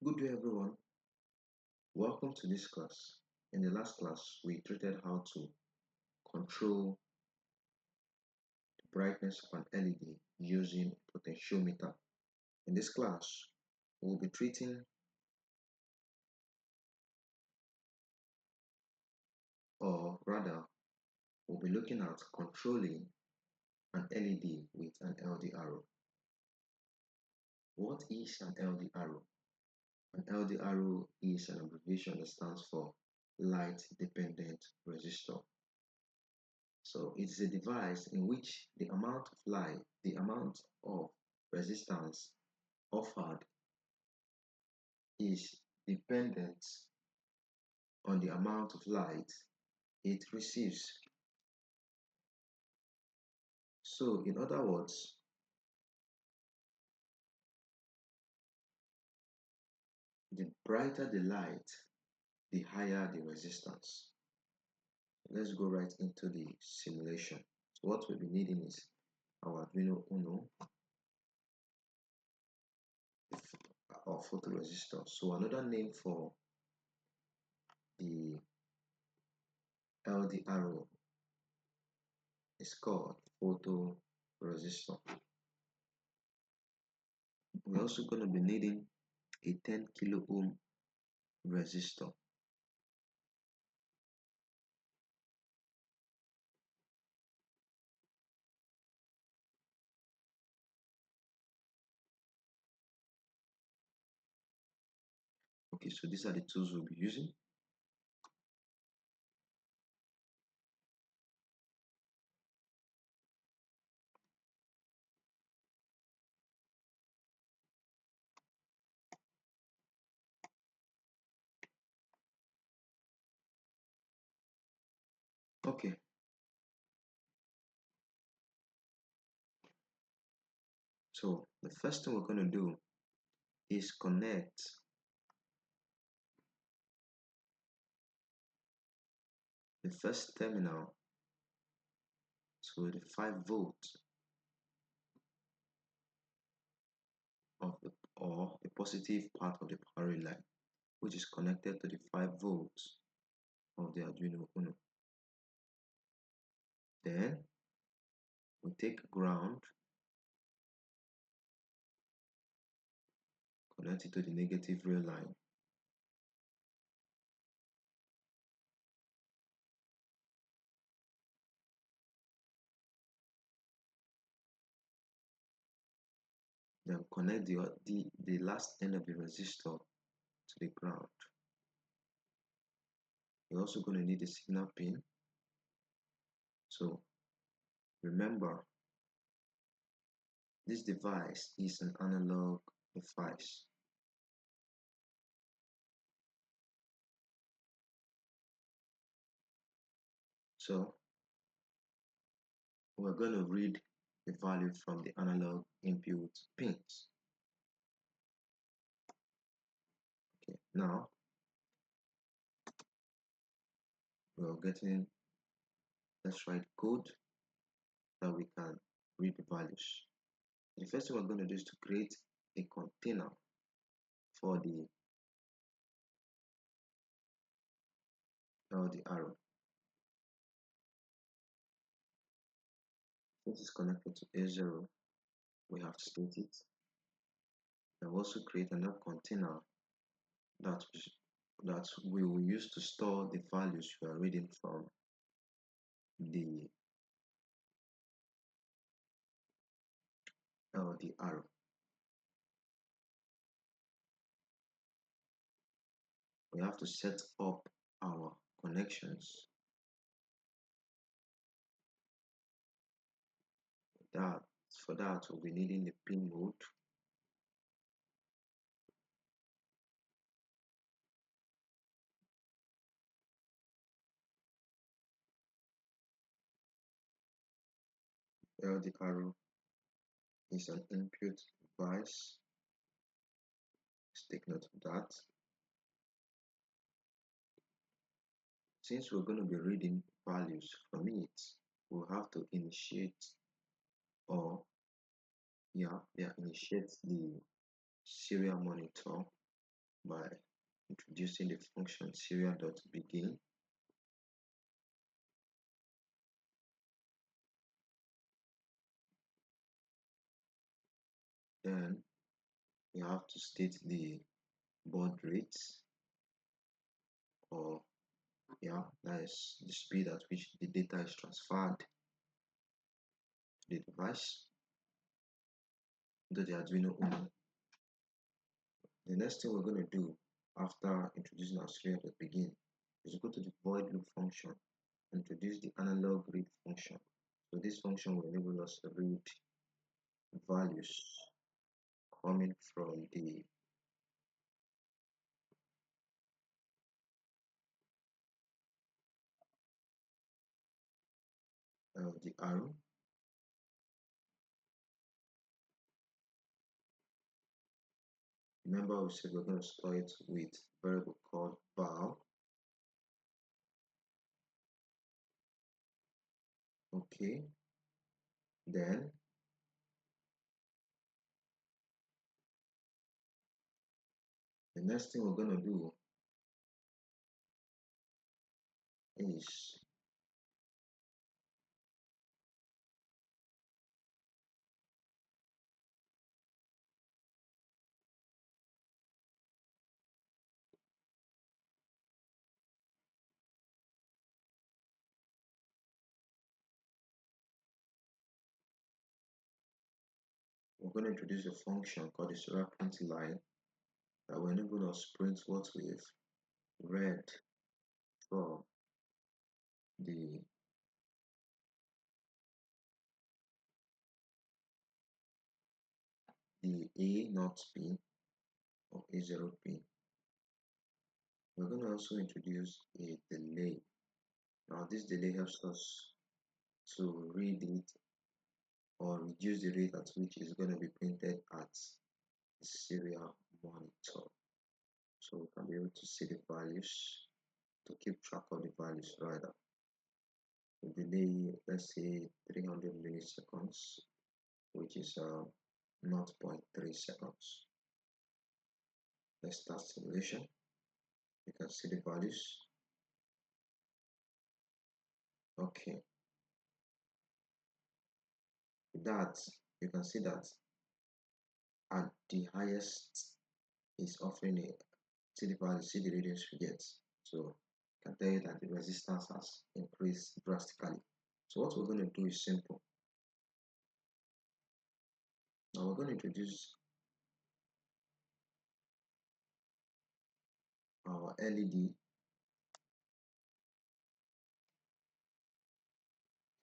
Good day, everyone. Welcome to this class. In the last class, we treated how to control the brightness of an LED using a potentiometer. In this class, we'll be treating, or rather, we'll be looking at controlling an LED with an LDR. What is an LDR? An LDR is an abbreviation that stands for light dependent resistor. So it's a device in which the amount of light, the amount of resistance offered is dependent on the amount of light it receives. So in other words, the brighter the light, the higher the resistance. Let's go right into the simulation. So what we'll be needing is our Arduino Uno or photoresistor. So another name for the LDR is called photoresistor. We're also going to be needing a 10 kilo ohm resistor. Okay, so these are the tools we'll be using. Okay, so the first thing we're going to do is connect the first terminal to the 5 volt of the positive part of the power line, which is connected to the 5 volts of the Arduino Uno. Then we take ground, connect it to the negative rail line. Then connect the last end of the resistor to the ground. You're also going to need a signal pin. So remember, this device is an analog device. So we're going to read the value from the analog input pins. Okay, now let's write code that we can read the values. The first thing we're going to do is to create a container for the LDR. Since it's connected to A0, we have to state it. And also create another container that we will use to store the values we are reading from the LDR. We have to set up our connections. For that, we'll be needing the pin mode. LDR is an input device. Let's take note of that. Since we're going to be reading values from it, we'll have to initiate initiate the serial monitor by introducing the function serial.begin. Then you have to state the baud rate, or yeah, that is the speed at which the data is transferred to the device, to the Arduino Uno. The next thing we're going to do after introducing our serial.begin is go to the void loop function, introduce the analog read function. So this function will enable us to read values coming from the arrow. Remember, we said we're going to store it with a variable called val. Okay, then the next thing we're going to do is we're going to introduce a function called the serial print line that will enable us to print what we've read from the A0 pin or A0 pin. We're going to also introduce a delay. Now this delay helps us to read it or reduce the rate at which it's going to be printed at the serial monitor. So we can be able to see the values, to keep track of the values rather. The delay, let's say 300 milliseconds, which is 0.3 seconds. Let's start simulation. You can see the values. Okay. With that, you can see that at the highest is offering a see the value, see the readings we get. So I can tell you that the resistance has increased drastically. So what we're going to do is simple. Now we're going to introduce our LED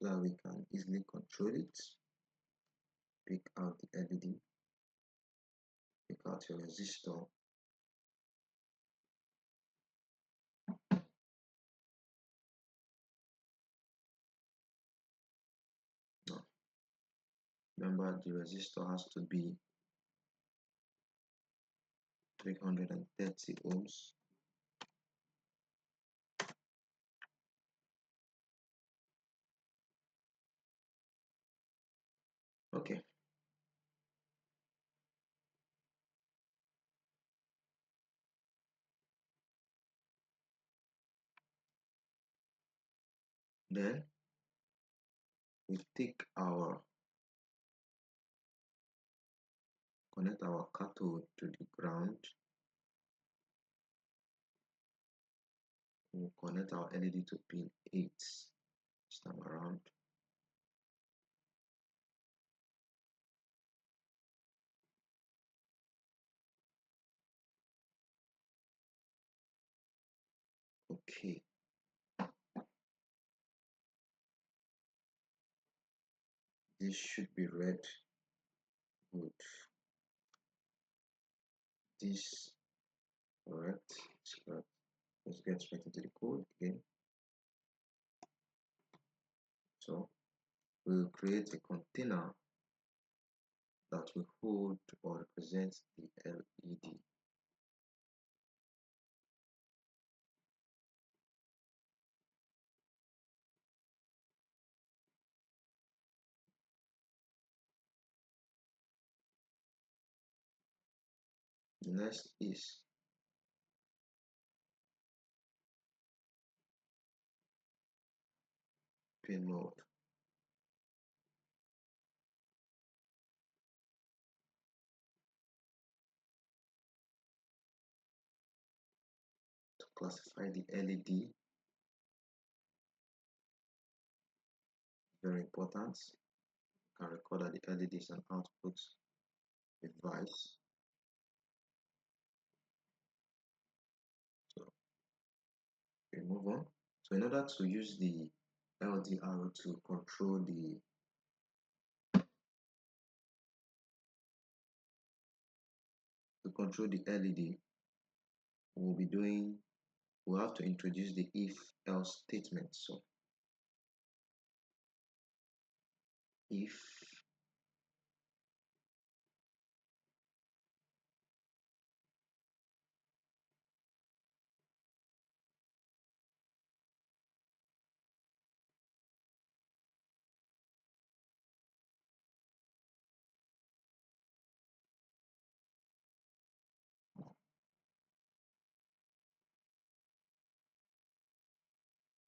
so that we can easily control it. Pick out the LED, pick out your resistor, now, remember the resistor has to be 330 ohms. Okay. Then we take our connect our cathode to the ground. We'll connect our LED to pin 8 this time around. Okay. This should be red. Good. This correct. It's correct. Let's get straight into the code again. So we'll create a container that will hold or represent the LED. The next is pin mode. To classify the LED, very important. You can record that the LED is an output device. So we move on. So in order to use the LDR to control the LED, we'll have to introduce the if else statement. So if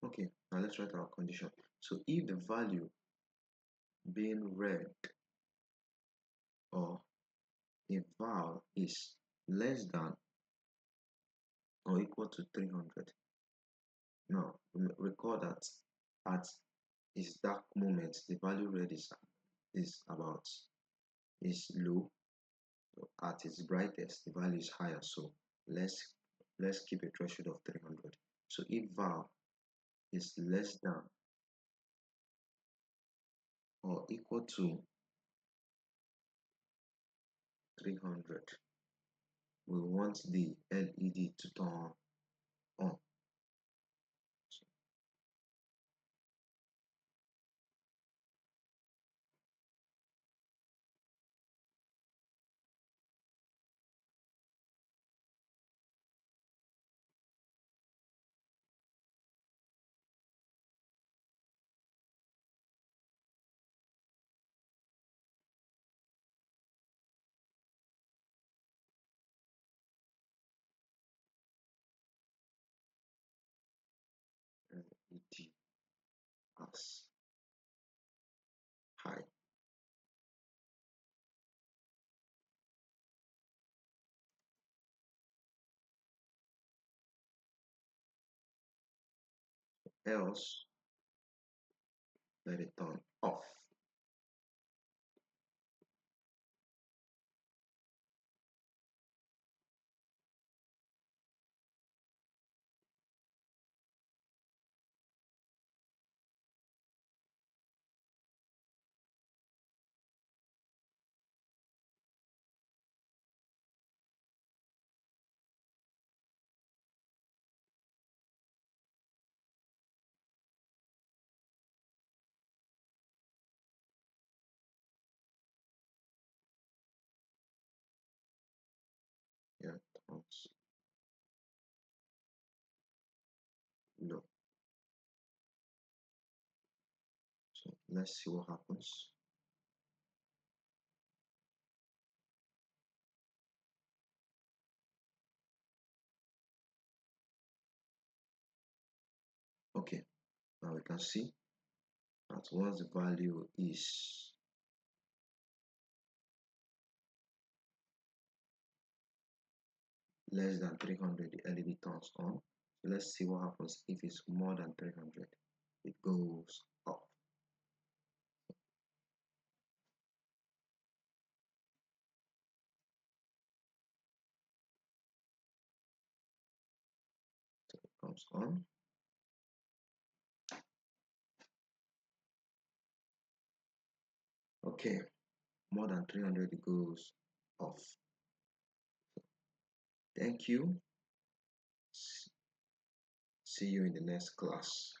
okay, now let's write our condition. So if the value being read or a val is less than or equal to 300. Now recall that at its dark moment the value read is about is low. So at its brightest the value is higher. So let's keep a threshold of 300. So if val is less than or equal to 300, we want the LED to turn on. LED as high. Else let it turn off. Yeah, turns low. So let's see what happens. Okay, now we can see that once the value is less than 300, the LED turns on. So let's see what happens if it's more than 300. It goes up. So it comes on. Okay, more than 300, it goes off. Thank you. See you in the next class.